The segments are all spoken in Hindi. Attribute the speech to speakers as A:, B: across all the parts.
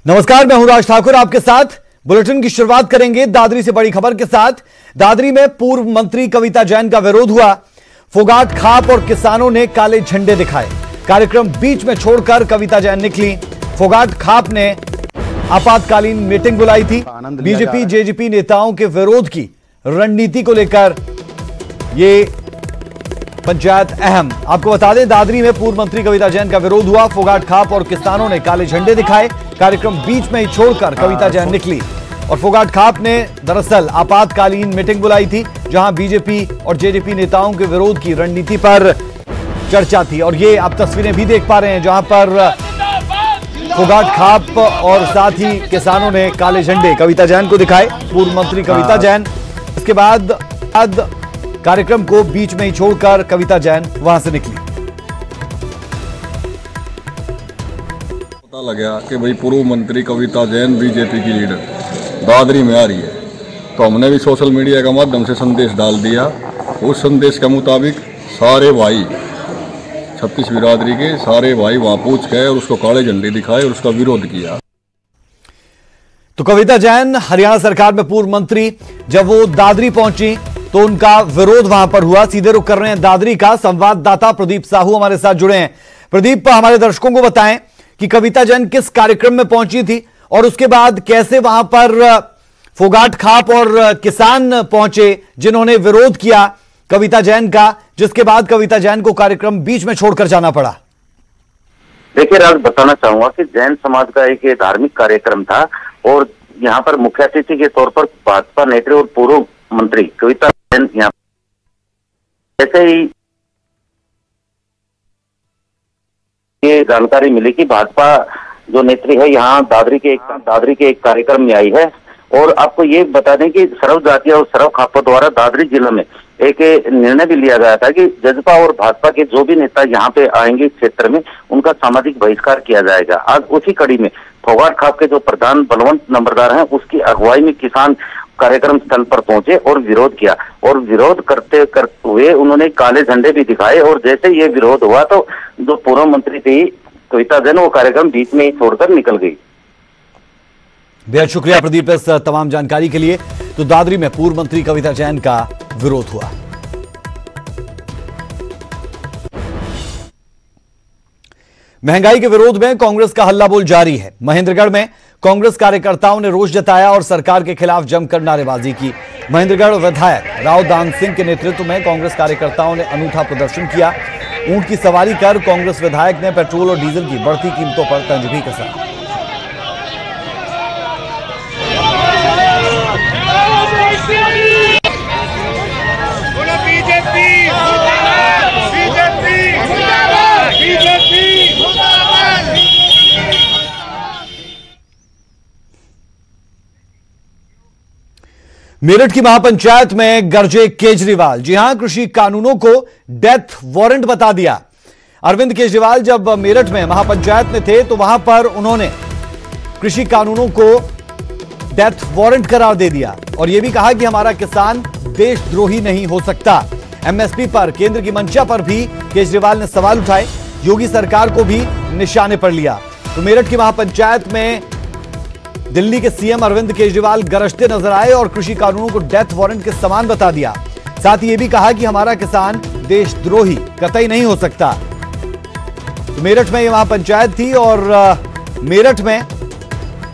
A: नमस्कार, मैं हूं राज ठाकुर आपके साथ। बुलेटिन की शुरुआत करेंगे दादरी से बड़ी खबर के साथ। दादरी में पूर्व मंत्री कविता जैन का विरोध हुआ। फोगाट खाप और किसानों ने काले झंडे दिखाए। कार्यक्रम बीच में छोड़कर कविता जैन निकली। फोगाट खाप ने आपातकालीन मीटिंग बुलाई थी। बीजेपी जेजेपी नेताओं के विरोध की रणनीति को लेकर ये पंचायत अहम। आपको बता दें, दादरी में पूर्व मंत्री कविता जैन का विरोध हुआ। फोगाट खाप और किसानों ने काले झंडे दिखाए। कार्यक्रम बीच में ही छोड़कर कविता जैन निकली और फोगाट खाप ने दरअसल आपातकालीन मीटिंग बुलाई थी, जहां बीजेपी और जेजेपी नेताओं के विरोध की रणनीति पर चर्चा थी। और ये आप तस्वीरें भी देख पा रहे हैं, जहां पर फोगाट खाप और साथ ही किसानों ने काले झंडे कविता जैन को दिखाए, पूर्व मंत्री कविता जैन। इसके बाद कार्यक्रम को बीच में ही छोड़कर कविता जैन वहां से निकली।
B: पता लगा कि भाई पूर्व मंत्री कविता जैन बीजेपी की लीडर दादरी में आ रही है, तो हमने भी सोशल मीडिया के माध्यम से संदेश डाल दिया। उस संदेश के मुताबिक सारे भाई 36 बिरादरी के सारे भाई वहां पहुंच गए और उसको काले झंडे दिखाए और उसका विरोध किया।
A: तो कविता जैन हरियाणा सरकार में पूर्व मंत्री, जब वो दादरी पहुंची तो उनका विरोध वहां पर हुआ। सीधे रुख कर रहे हैं दादरी का संवाददाता प्रदीप साहू हमारे साथ जुड़े हैं। प्रदीप, हमारे दर्शकों को बताएं कि कविता जैन किस कार्यक्रम में पहुंची थी और उसके बाद कैसे वहां पर फोगाट खाप और किसान पहुंचे जिन्होंने विरोध किया कविता जैन का, जिसके बाद कविता जैन को कार्यक्रम बीच में छोड़कर जाना पड़ा।
C: देखिए राज, बताना चाहूंगा कि जैन समाज का एक धार्मिक कार्यक्रम था और यहाँ पर मुख्य अतिथि के तौर पर भाजपा नेत्री और पूर्व मंत्री कविता जैन यहाँ ऐसे ही ये जानकारी मिली कि भाजपा जो नेत्री है यहाँ दादरी के एक कार्यक्रम में आई है। और आपको ये बता दें कि सर्व जातीय और सर्व खापों द्वारा दादरी जिले में एक निर्णय भी लिया गया था कि जजपा और भाजपा के जो भी नेता यहाँ पे आएंगे इस क्षेत्र में, उनका सामाजिक बहिष्कार किया जाएगा। आज उसी कड़ी में फोगाट खाप के जो प्रधान बलवंत नंबरदार हैं, उसकी अगुवाई में किसान कार्यक्रम स्थल पर पहुंचे और विरोध किया। और विरोध करते हुए उन्होंने काले झंडे भी दिखाए। और जैसे ये विरोध हुआ तो जो पूर्व मंत्री थी कविता जैन, वो कार्यक्रम बीच में ही छोड़कर निकल गई।
A: बेहद शुक्रिया प्रदीप इस तमाम जानकारी के लिए। तो दादरी में पूर्व मंत्री कविता जैन का विरोध हुआ। महंगाई के विरोध में कांग्रेस का हल्लाबोल जारी है। महेंद्रगढ़ में कांग्रेस कार्यकर्ताओं ने रोष जताया और सरकार के खिलाफ जमकर नारेबाजी की। महेंद्रगढ़ विधायक राव दान सिंह के नेतृत्व में कांग्रेस कार्यकर्ताओं ने अनूठा प्रदर्शन किया। ऊंट की सवारी कर कांग्रेस विधायक ने पेट्रोल और डीजल की बढ़ती कीमतों पर तंज भी कसा। मेरठ की महापंचायत में गरजे केजरीवाल। जी हां, कृषि कानूनों को डेथ वारंट बता दिया। अरविंद केजरीवाल जब मेरठ में महापंचायत में थे तो वहां पर उन्होंने कृषि कानूनों को डेथ वारंट करार दे दिया और यह भी कहा कि हमारा किसान देशद्रोही नहीं हो सकता। एमएसपी पर केंद्र की मंशा पर भी केजरीवाल ने सवाल उठाए। योगी सरकार को भी निशाने पर लिया। तो मेरठ की महापंचायत में दिल्ली के सीएम अरविंद केजरीवाल गरजते नजर आए और कृषि कानूनों को डेथ वारंट के समान बता दिया। साथ ही यह भी कहा कि हमारा किसान देशद्रोही कतई नहीं हो सकता। तो मेरठ में यह महापंचायत थी और मेरठ में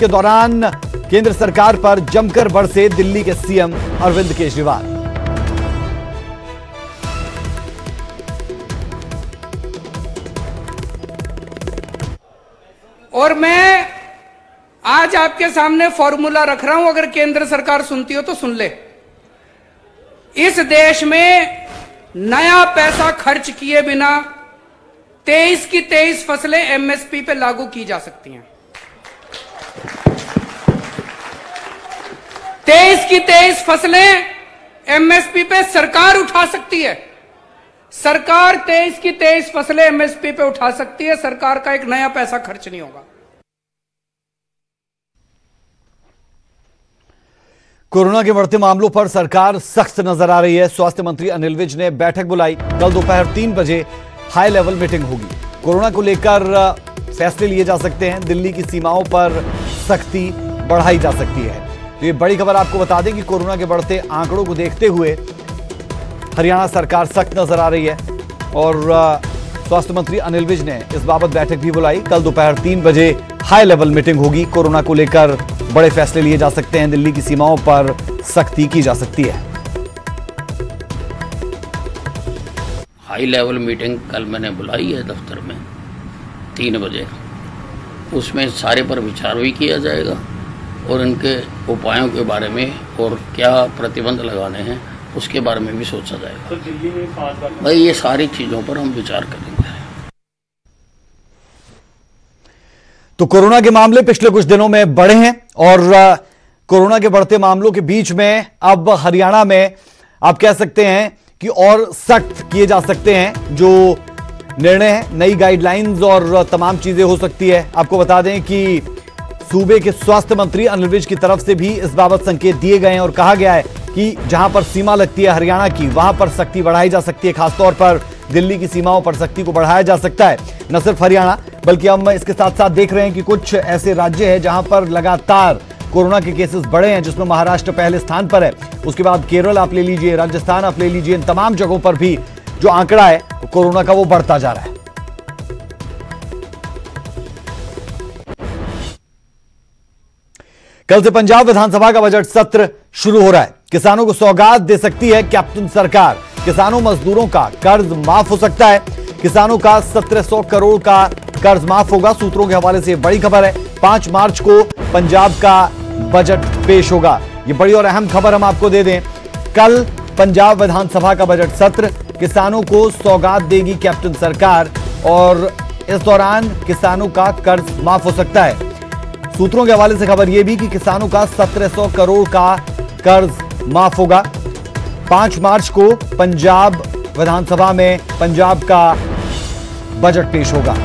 A: के दौरान केंद्र सरकार पर जमकर बरसे दिल्ली के सीएम अरविंद केजरीवाल।
D: और मैं आज आपके सामने फॉर्मूला रख रहा हूं, अगर केंद्र सरकार सुनती हो तो सुन ले। इस देश में नया पैसा खर्च किए बिना 23 की 23 फसलें एमएसपी पे लागू की जा सकती हैं। 23 की 23 फसलें एमएसपी पे सरकार उठा सकती है। सरकार 23 की 23 फसलें एमएसपी पे उठा सकती है। सरकार का एक नया पैसा खर्च नहीं होगा।
A: कोरोना के बढ़ते मामलों पर सरकार सख्त नजर आ रही है। स्वास्थ्य मंत्री अनिल विज ने बैठक बुलाई। कल दोपहर 3 बजे हाई लेवल मीटिंग होगी। कोरोना को लेकर फैसले लिए जा सकते हैं, दिल्ली की सीमाओं पर सख्ती बढ़ाई जा सकती है। तो ये बड़ी खबर आपको बता दें कि कोरोना के बढ़ते आंकड़ों को देखते हुए हरियाणा सरकार सख्त नजर आ रही है और स्वास्थ्य मंत्री अनिल विज ने इस बाबत बैठक भी बुलाई। कल दोपहर 3 बजे हाई लेवल मीटिंग होगी। कोरोना को लेकर बड़े फैसले लिए जा सकते हैं, दिल्ली की सीमाओं पर सख्ती की जा सकती है।
E: हाई लेवल मीटिंग कल मैंने बुलाई है दफ्तर में 3 बजे। उसमें सारे पर विचार भी किया जाएगा और इनके उपायों के बारे में और क्या प्रतिबंध लगाने हैं उसके बारे में भी सोचा जाएगा। तो दिल्ली में भाई ये सारी चीजों पर हम विचार करेंगे।
A: तो कोरोना के मामले पिछले कुछ दिनों में बढ़े हैं और कोरोना के बढ़ते मामलों के बीच में अब हरियाणा में आप कह सकते हैं कि और सख्त किए जा सकते हैं जो निर्णय है। नई गाइडलाइंस और तमाम चीजें हो सकती है। आपको बता दें कि सूबे के स्वास्थ्य मंत्री अनिल विज की तरफ से भी इस बाबत संकेत दिए गए हैं और कहा गया है कि जहां पर सीमा लगती है हरियाणा की, वहां पर सख्ती बढ़ाई जा सकती है। खासतौर पर दिल्ली की सीमाओं पर सख्ती को बढ़ाया जा सकता है। न सिर्फ हरियाणा बल्कि हम इसके साथ साथ देख रहे हैं कि कुछ ऐसे राज्य हैं जहां पर लगातार कोरोना के केसेस बढ़े हैं, जिसमें महाराष्ट्र पहले स्थान पर है। उसके बाद केरल आप ले लीजिए, राजस्थान आप ले लीजिए, इन तमाम जगहों पर भी जो आंकड़ा है कोरोना का वो बढ़ता जा रहा है। कल से पंजाब विधानसभा का बजट सत्र शुरू हो रहा है। किसानों को सौगात दे सकती है कैप्टन सरकार। किसानों मजदूरों का कर्ज माफ हो सकता है। किसानों का 1700 करोड़ का कर्ज माफ होगा। सूत्रों के हवाले से बड़ी खबर है। 5 मार्च को पंजाब का बजट पेश होगा। ये बड़ी और अहम खबर हम आपको दे दें। कल पंजाब विधानसभा का बजट सत्र, किसानों को सौगात देगी कैप्टन सरकार और इस दौरान किसानों का कर्ज माफ हो सकता है। सूत्रों के हवाले से खबर यह भी कि किसानों का 1700 करोड़ का कर्ज माफ होगा। 5 मार्च को पंजाब विधानसभा में पंजाब का बजट पेश होगा।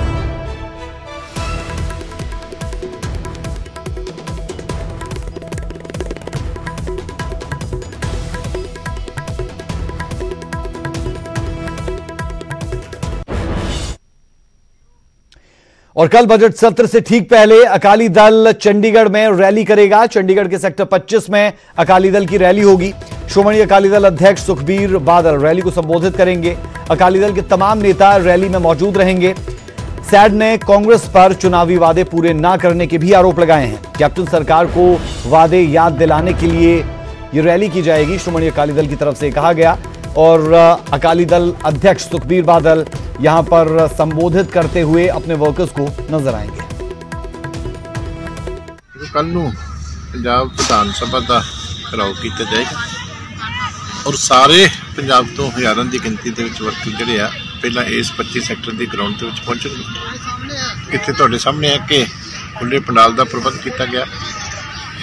A: और कल बजट सत्र से ठीक पहले अकाली दल चंडीगढ़ में रैली करेगा। चंडीगढ़ के सेक्टर 25 में अकाली दल की रैली होगी। श्रोमणी अकाली दल अध्यक्ष सुखबीर बादल रैली को संबोधित करेंगे। अकाली दल के तमाम नेता रैली में मौजूद रहेंगे। सैड ने कांग्रेस पर चुनावी वादे पूरे न करने के भी आरोप लगाए हैं। कैप्टन सरकार को वादे याद दिलाने के लिए ये रैली की जाएगी, श्रोमणी अकाली दल की तरफ से कहा गया। और अकाली दल अध्यक्ष सुखबीर बादल यहां पर संबोधित करते हुए अपने वर्कर्स को नजर आएंगे।
F: कल नूं पंजाब विधान सभा का घिराव किया जाएगा और सारे पंजाब तो हज़ारों की गिनती के वर्कर जिहड़े आ पहला इस 25 सैक्टर की ग्राउंड के पहुंचणगे। इत्थे तुहाडे सामने है कि खुले पंडाल का प्रबंध किया गया।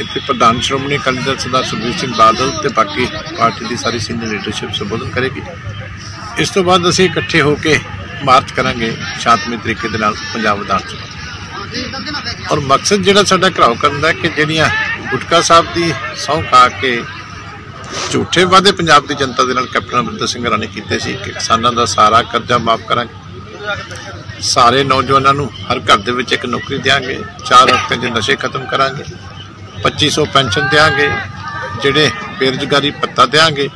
F: इत्थे प्रधान श्रोमणी अकाली दल सरदार सुखबीर सिंह बादल ते बाकी पार्टी की सारी सीनियर लीडरशिप संबोधन करेगी। इस तो बाद असीं इकट्ठे होकर मार्च करांगे शांतमई तरीके दे नाल पंजाब विधान सभा। और मकसद जिहड़ा साडा घिराव करन दा कि जिहड़ियां गुटका साहब की सौं खा के झूठे वादे पंजाब की जनता दे नाल कैप्टन अमरिंदर सिंह राणे कीते सी कि किसानां दा सारा कर्जा माफ करांगे, सारे नौजवानों नूं हर घर दे विच एक नौकरी देंगे, 4 हफ्ते दे नशे खत्म करांगे, 2500 पेंशन देंगे, जिहड़े बेरोजगारी भत्ता देंगे,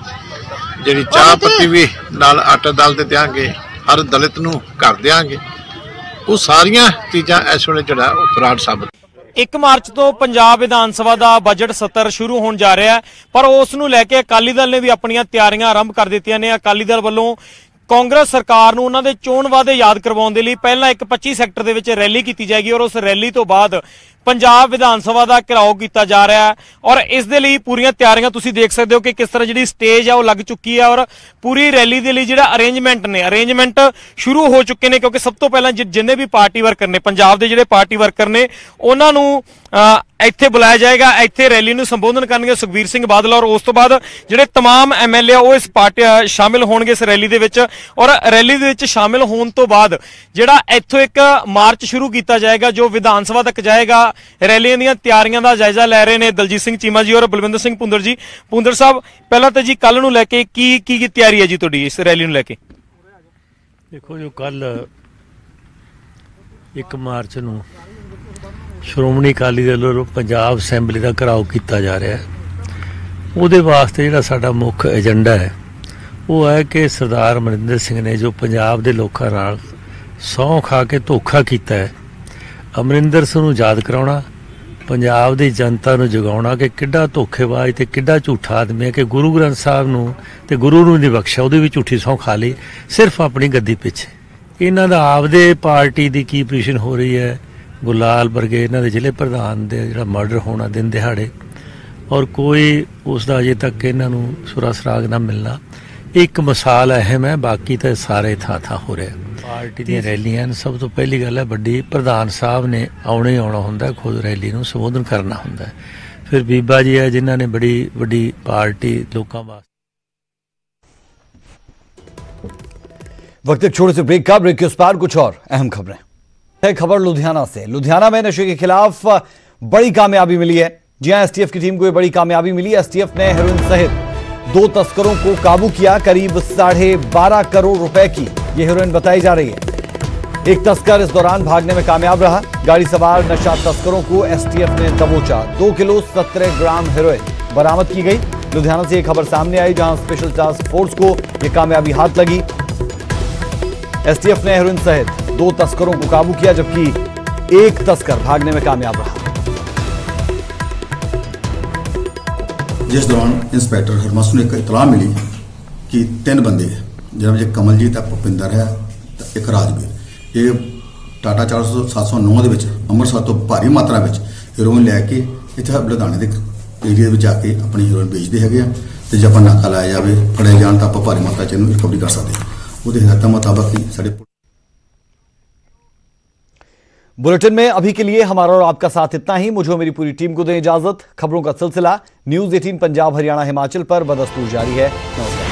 F: जिहड़ी चाह पत्ती भी नाल आटा दाल दे देंगे, हर दलित नूं घर देंगे। वो सारियां चीज़ां इस वेले जिहड़ा फ्रॉड साबित।
G: 1 मार्च तो पंजाब विधान सभा का बजट सत्र शुरू होने जा रहा है, पर उस नूं लैके अकाली दल ने भी अपनी तैयारियां आरंभ कर दित्तियां ने। अकाली दल वालों कांग्रेस सरकार नूं उन्हां दे चोण वादे याद करवाउण दे लई पहला एक 25 सैक्टर दे विच रैली की जाएगी और उस रैली तो बाद पंजाब विधान सभा का घिराव किया जा रहा है। और इस दे लई पूरीआं तैयारियां तुसीं देख सकते हो कि किस तरह जिहड़ी स्टेज है वो लग चुकी है और पूरी रैली दे लई जिहड़ा अरेंजमेंट शुरू हो चुके हैं। क्योंकि सब तो पहला जिन्ने भी पार्टी वर्कर ने पंजाब के जिहड़े पार्टी वर्कर ने उन्हां नूं ਇੱਥੇ बुलाया जाएगा। ਇੱਥੇ रैली ਨੂੰ संबोधन करेंगे सुखबीर सिंह बादल और उस तो बाद ਜਿਹੜੇ तमाम MLA ਉਹ इस पार्टी शामिल होणगे इस रैली ਦੇ ਵਿੱਚ। और रैली ਦੇ ਵਿੱਚ शामिल होने तो बाद ਜਿਹੜਾ ਇੱਥੋਂ एक मार्च शुरू किया जाएगा जो विधान सभा तक जाएगा। रैलियां ਦੀਆਂ ਤਿਆਰੀਆਂ ਦਾ ਜਾਇਜ਼ਾ ਲੈ ਰਹੇ ਨੇ ਦਲਜੀਤ ਸਿੰਘ ਚੀਮਾ जी और बलविंदर सिंह ਭੁੰਦਰ जी। ਭੁੰਦਰ ਸਾਹਿਬ ਪਹਿਲਾਂ ਤਾਂ ਜੀ ਕੱਲ ਨੂੰ ਲੈ ਕੇ ਕੀ ਤਿਆਰੀ ਹੈ ਜੀ ਤੁਹਾਡੀ ਇਸ ਰੈਲੀ ਨੂੰ ਲੈ ਕੇ?
H: देखो जो कल 1 ਮਾਰਚ ਨੂੰ ਸ਼੍ਰੋਮਣੀ ਅਕਾਲੀ ਦਲ ਵੱਲੋਂ ਪੰਜਾਬ ਅਸੈਂਬਲੀ ਦਾ ਘਿਰਾਓ ਕੀਤਾ ਜਾ ਰਿਹਾ ਹੈ। ਉਹਦੇ ਵਾਸਤੇ ਜਿਹੜਾ ਸਾਡਾ ਮੁੱਖ ਏਜੰਡਾ ਹੈ ਉਹ ਹੈ ਕਿ ਸਰਦਾਰ ਅਮਰਿੰਦਰ ਸਿੰਘ ਨੇ ਜੋ ਪੰਜਾਬ ਦੇ ਲੋਕਾਂ ਨਾਲ ਸਹੁੰ ਖਾ ਕੇ ਧੋਖਾ ਕੀਤਾ ਹੈ, ਅਮਰਿੰਦਰ ਸਿੰਘ ਨੂੰ ਯਾਦ ਕਰਾਉਣਾ, ਪੰਜਾਬ ਦੀ ਜਨਤਾ ਨੂੰ ਜਗਾਉਣਾ ਕਿ ਕਿੱਡਾ ਧੋਖੇਬਾਜ਼ ਤੇ ਕਿੱਡਾ ਝੂਠਾ ਆਦਮੀ ਹੈ ਕਿ ਗੁਰੂ ਗ੍ਰੰਥ ਸਾਹਿਬ ਨੂੰ ਤੇ ਗੁਰੂ ਨੂੰ ਨਹੀਂ ਬਖਸ਼ਿਆ, ਉਹਦੀ ਵੀ ਝੂਠੀ ਸਹੁੰ ਖਾ ਲਈ ਸਿਰਫ ਆਪਣੀ ਗੱਦੀ ਪਿੱਛੇ। ਇਹਨਾਂ ਦਾ ਆਪਦੇ ਪਾਰਟੀ ਦੀ ਕੀ ਪੋਜੀਸ਼ਨ ਹੋ ਰਹੀ ਹੈ, ਗੁਲਾਲ ਵਰਗੇ ਇਹਨਾਂ ਦੇ ਜ਼ਿਲ੍ਹੇ ਪ੍ਰਧਾਨ ਦੇ ਜਿਹੜਾ ਮਰਡਰ ਹੋਣਾ ਦਿਨ ਦਿਹਾੜੇ, ਔਰ ਕੋਈ ਉਸ ਦਾ ਅਜੇ ਤੱਕ ਇਹਨਾਂ ਨੂੰ ਸੁਰਾ ਸਰਾਗ ਨਾ ਮਿਲਣਾ ਇੱਕ ਮਿਸਾਲ ਅਹਿਮ ਹੈ। ਬਾਕੀ ਤਾਂ ਸਾਰੇ ਥਾਂ ਹੋ ਰਿਹਾ। ਪਾਰਟੀ ਦੀਆਂ ਰੈਲੀਆਂ ਸਭ ਤੋਂ ਪਹਿਲੀ ਗੱਲ ਹੈ ਵੱਡੀ ਪ੍ਰਧਾਨ ਸਾਹਿਬ ਨੇ ਆਉਣਾ ਹੁੰਦਾ, ਖੁਦ ਰੈਲੀ ਨੂੰ ਸੰਬੋਧਨ ਕਰਨਾ ਹੁੰਦਾ। ਫਿਰ ਬੀਬਾ ਜੀ ਹੈ ਜਿਨ੍ਹਾਂ ਨੇ ਬੜੀ ਵੱਡੀ पार्टी लोगों वास्ते।
A: वक्त एक छोटे से ब्रेक का, ब्रेक के उस पार कुछ और अहम खबरें। खबर लुधियाना से। लुधियाना में नशे के खिलाफ बड़ी कामयाबी मिली है। जी हां, एसटीएफ की टीम को यह बड़ी कामयाबी मिली। एसटीएफ ने हेरोइन सहित 2 तस्करों को काबू किया। करीब 12.5 करोड़ रुपए की यह हेरोइन बताई जा रही है। एक तस्कर इस दौरान भागने में कामयाब रहा। गाड़ी सवार नशा तस्करों को एसटीएफ ने दबोचा। 2 किलो 17 ग्राम हेरोइन बरामद की गई। लुधियाना से यह खबर सामने आई जहां स्पेशल टास्क फोर्स को यह कामयाबी हाथ लगी। एसटीएफ ने हेरोइन सहित 2 तस्करों को काबू किया, जबकि एक तस्कर भागने में कामयाब रहा।
I: जिस दौरान इंस्पेक्टर हरमस ने एक इतला मिली कि 3 बंदे जिन्होंने कमलजीत है, भुपिंदर है, एक राजवीर, ये टाटा 400-709 ਦੇ ਵਿੱਚ ਅੰਮ੍ਰਿਤਸਰ ਤੋਂ ਭਾਰੀ ਮਾਤਰਾ ਵਿੱਚ ਹੀਰੋਇਨ ਲੈ ਕੇ ਇੱਥੇ ਲੁਧਿਆਣੇ ਦੇ ਏਰੀਆ ਵਿੱਚ ਜਾ ਕੇ ਆਪਣੀ ਹੀਰੋਇਨ ਵੇਚਦੇ ਹੈਗੇ ਆ। ਤੇ ਜੇ ਆਪਾਂ ਨਾਕਾ ਲਾਇਆ ਜਾਵੇ, ਫੜੇ ਜਾਣ ਤਾਂ ਆਪਾਂ ਭਾਰੀ ਮਾਤਰਾ ਚ ਇਹਨੂੰ ਰਿਕਵਰੀ ਕਰ ਸਕਦੇ ਹਾਂ। ਉਹਦੇ ਹਿਦਾਇਤਾਂ ਮੁਤਾਬਕ ਹੀ ਸਾਡੇ
A: बुलेटिन में अभी के लिए हमारा और आपका साथ इतना ही। मुझे और मेरी पूरी टीम को दें इजाजत। खबरों का सिलसिला न्यूज़ 18 पंजाब हरियाणा हिमाचल पर बदस्तूर जारी है। नमस्कार।